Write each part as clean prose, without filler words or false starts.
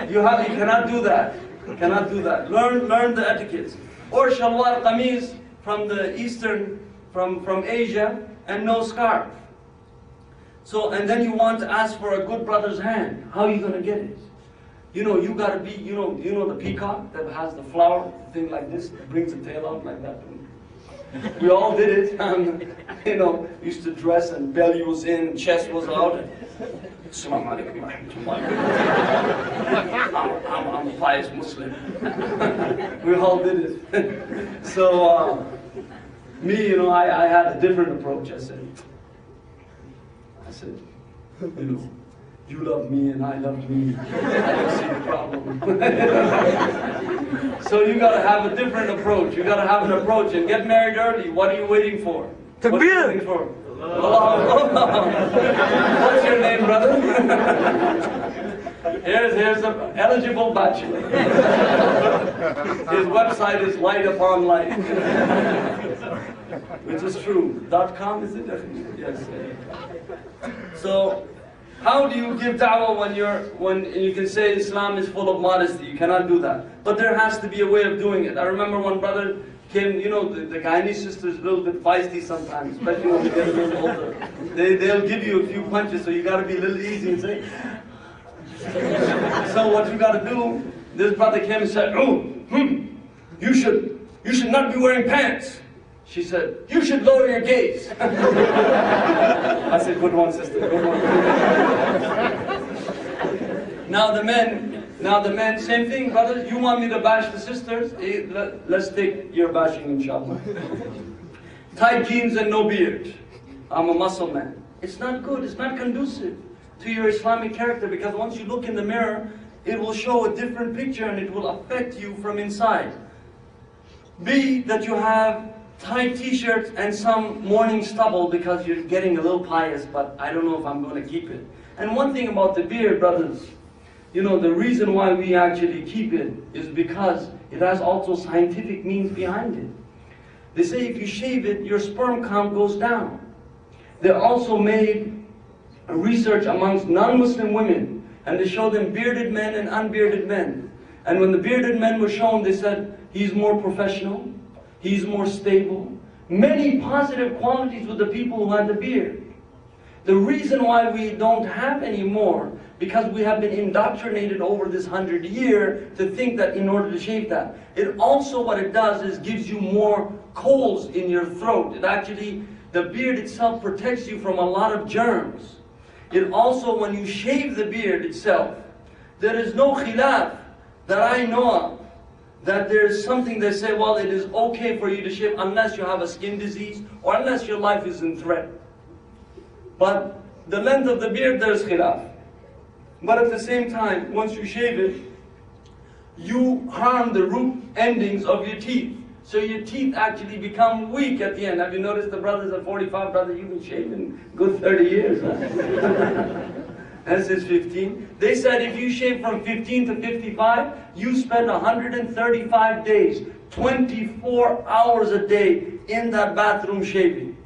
You cannot do that. You cannot do that. Learn the etiquettes. Or shalwar qameez from the eastern, from Asia, and no scarf. So, and then you want to ask for a good brother's hand. How are you going to get it? You know, you got to be, you know the peacock that has the flower thing like this, brings the tail out like that. We all did it. You know, used to dress and belly was in, chest was out. Assalamu alaikum wa rahmatullah. I'm a pious Muslim. We all did it. So, me, you know, I had a different approach. I said, you know, you love me and I love me. I don't see the problem. So you got to have a different approach. You got to have an approach and get married early. What are you waiting for? What are you waiting for? Allah. What's your name, brother? Here's an eligible bachelor. His website is Light Upon Light. Which is true. .com is it? Yes. So, how do you give da'wah when you can say Islam is full of modesty? You cannot do that. But there has to be a way of doing it. I remember one brother came, you know, the Guyanese sisters a little bit feisty sometimes, especially when they get a little older. They'll give you a few punches, so you got to be a little easy and say. So what you got to do? This brother came and said, you should not be wearing pants. She said, you should lower your gaze. I said, good one, sister, good one. Now the men, same thing, brothers. You want me to bash the sisters? Let's take your bashing, inshallah. Tight jeans and no beard. I'm a muscle man. It's not good, it's not conducive to your Islamic character, because once you look in the mirror, it will show a different picture and it will affect you from inside. B, that you have tight t-shirts and some morning stubble because you're getting a little pious, but I don't know if I'm going to keep it. And one thing about the beard, brothers, you know, the reason why we actually keep it is because it has also scientific means behind it. They say if you shave it, your sperm count goes down. They also made a research amongst non-Muslim women, and they showed them bearded men and unbearded men. And when the bearded men were shown, they said, he's more professional, he's more stable. Many positive qualities with the people who had the beard. The reason why we don't have any more, because we have been indoctrinated over this 100 years to think that in order to shave that. It also, what it does is gives you more colds in your throat. It actually, the beard itself protects you from a lot of germs. It also, when you shave the beard itself, there is no khilaf that I know of, that there's something they say, well, it is okay for you to shave unless you have a skin disease or unless your life is in threat. But the length of the beard, there's khilaf. But at the same time, once you shave it, you harm the root endings of your teeth. So your teeth actually become weak at the end. Have you noticed the brothers at 45, brother, you've been shaving good 30 years, huh? And since 15. They said if you shave from 15 to 55, you spend 135 days, 24 hours a day in that bathroom shaving.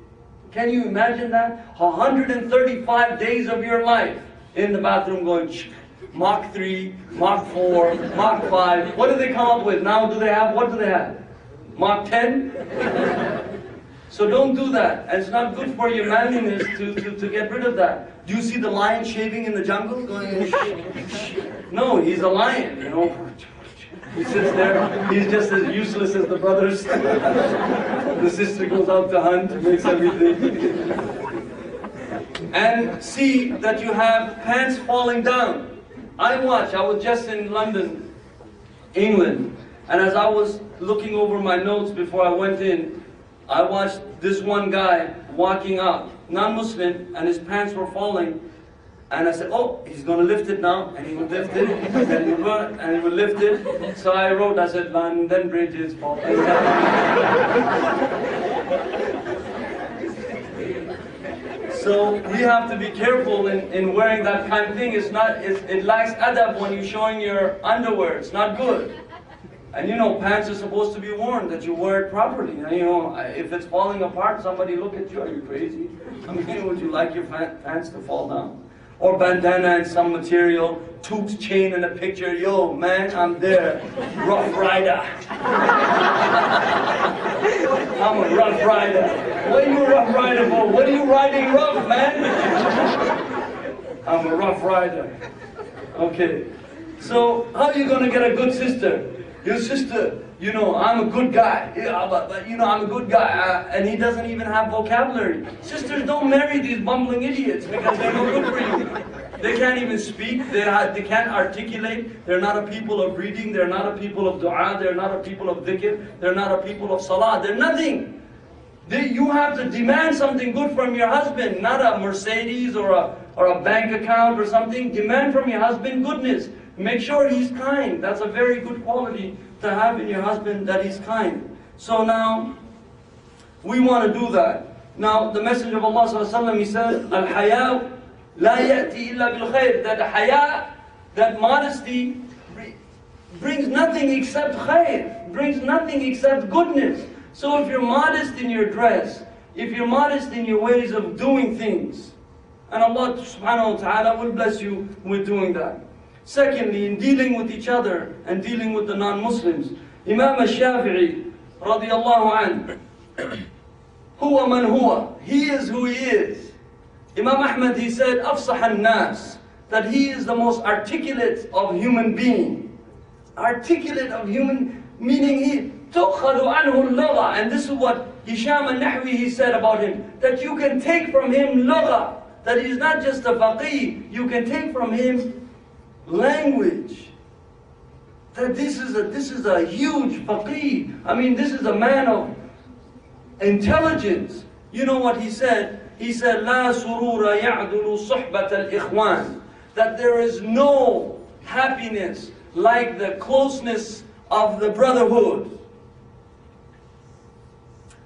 Can you imagine that? 135 days of your life in the bathroom going Mach 3, Mach 4, Mach 5. What do they come up with? Now what do they have? Mach 10? So don't do that. And it's not good for your manliness to get rid of that. Do you see the lion shaving in the jungle? No, he's a lion, you know. He sits there, he's just as useless as the brothers. The sister goes out to hunt, makes everything. And see that you have pants falling down. I was just in London, England, and as I was looking over my notes before I went in, I watched this one guy walking out, non-Muslim, and his pants were falling. And I said, oh, he's going to lift it now. And he would lift it, and he would lift it. So I wrote, I said, London Bridge is falling down. So we have to be careful in wearing that kind of thing. It lacks adab when you're showing your underwear. It's not good. And you know, pants are supposed to be worn, that you wear it properly. And you know, if it's falling apart, somebody look at you, are you crazy? I mean, would you like your pants to fall down? or bandana and some material, tooth chain and a picture. Yo, man, I'm there. Rough rider. I'm a rough rider. What are you rough rider for? What are you riding rough, man? I'm a rough rider. Okay. So, how are you going to get a good sister? Your sister, you know, I'm a good guy. Yeah, but you know, I'm a good guy. And he doesn't even have vocabulary. Sisters, don't marry these bumbling idiots because they're no good for you. They can't even speak. They can't articulate. They're not a people of reading. They're not a people of dua. They're not a people of dhikr. They're not a people of salah. They're nothing. You have to demand something good from your husband, not a Mercedes or a bank account or something. Demand from your husband goodness. Make sure he's kind. That's a very good quality to have in your husband, that he's kind. So now, we want to do that. Now, the Messenger of Allah ﷺ, he said, Al-Haya la ya'ti illa bil khair. That haya, that modesty, brings nothing except khair. Brings nothing except goodness. So if you're modest in your dress, if you're modest in your ways of doing things, and Allah subhanahu wa ta'ala will bless you with doing that. Secondly, in dealing with each other and dealing with the non-Muslims, Imam al-Shafi'i radiyallahu anhu, huwa man huwa, he is who he is. Imam Ahmad, he said, afsah al-nas, that he is the most articulate of human being. Articulate of human, meaning he, tukhadu anhu al-lugha, and this is what Hisham al-Nahwi, he said about him, that you can take from him lugha, that he's not just a faqih, you can take from him language. That this is a huge faqih. I mean, this is a man of intelligence. You know what he said? He said, La surura ya'dulu suhbat al-ikhwan. That there is no happiness like the closeness of the brotherhood.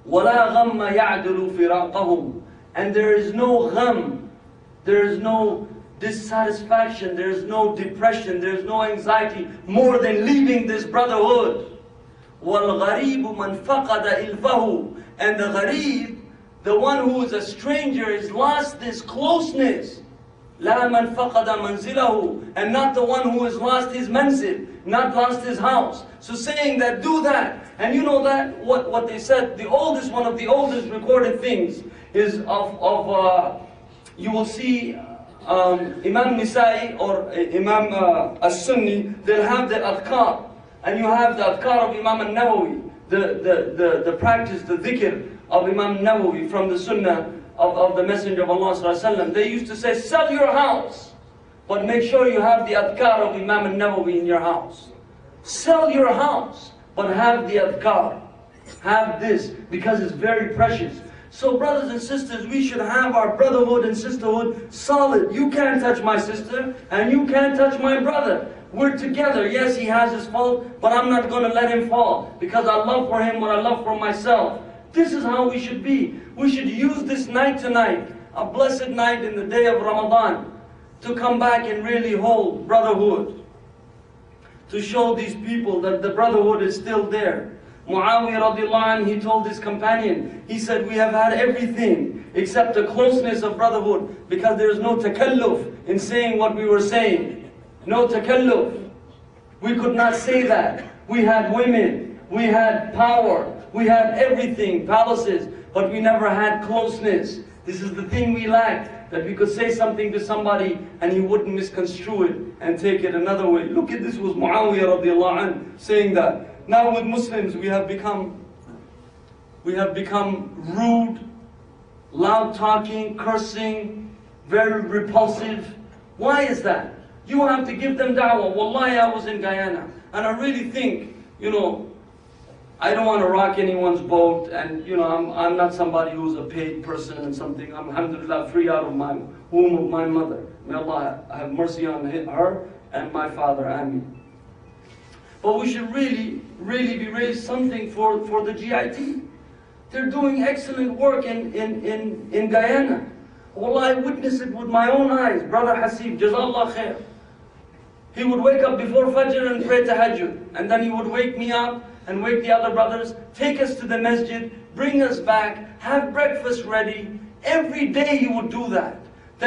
وَلَا غَمَّ يَعْدُلُ فِرَاقَهُمْ. And there is no gham, there is no dissatisfaction, there is no depression, there is no anxiety more than leaving this brotherhood. وَالْغَرِيبُ مَنْ فَقَدَ إِلْفَهُ. And the gharib, the one who is a stranger, has lost this closeness. لَا مَنْ فَقَدَ مَنْزِلَهُ. And not the one who has lost his manzil, not lost his house. So saying that, do that. And you know that, what they said, the oldest, one of the oldest recorded things is you will see Imam Nisa'i or Imam As-Sunni, they'll have the adhkar. And you have the adhkar of Imam Al-Nawawi, the practice, the dhikr of Imam Nawawi from the Sunnah of the Messenger of Allah sallallahu alaihi wasallam. They used to say, sell your house, but make sure you have the adhkar of Imam Al-Nawawi in your house. Sell your house, but have the adhkar. Have this, because it's very precious. So brothers and sisters, we should have our brotherhood and sisterhood solid. You can't touch my sister, and you can't touch my brother. We're together. Yes, he has his fault, but I'm not going to let him fall, because I love for him what I love for myself. This is how we should be. We should use this night tonight, a blessed night in the day of Ramadan, to come back and really hold brotherhood. To show these people that the brotherhood is still there. Muawiyah radiallahu anh, he told his companion, he said, we have had everything except the closeness of brotherhood, because there is no takalluf in saying what we were saying. No takalluf. We could not say that. We had women, we had power, we had everything, palaces, but we never had closeness. This is the thing we lacked, that we could say something to somebody and he wouldn't misconstrue it and take it another way. Look at this, was Muawiyah radiallahu anh saying that. Now with Muslims, we have become rude, loud talking, cursing, very repulsive. Why is that? You have to give them da'wah. Wallahi, I was in Guyana, and I really think, you know, I don't want to rock anyone's boat, and you know, I'm not somebody who's a paid person and something. I'm, alhamdulillah, free out of my womb of my mother. May Allah have mercy on her and my father, Ameen. But we should really be raised something for the GIT. They're doing excellent work in Guyana. Wallah, I witnessed it with my own eyes. Brother Hasib, Jazallah khair. He would wake up before Fajr and pray tahajjud. And then he would wake me up and wake the other brothers, take us to the masjid, bring us back, have breakfast ready. Every day he would do that.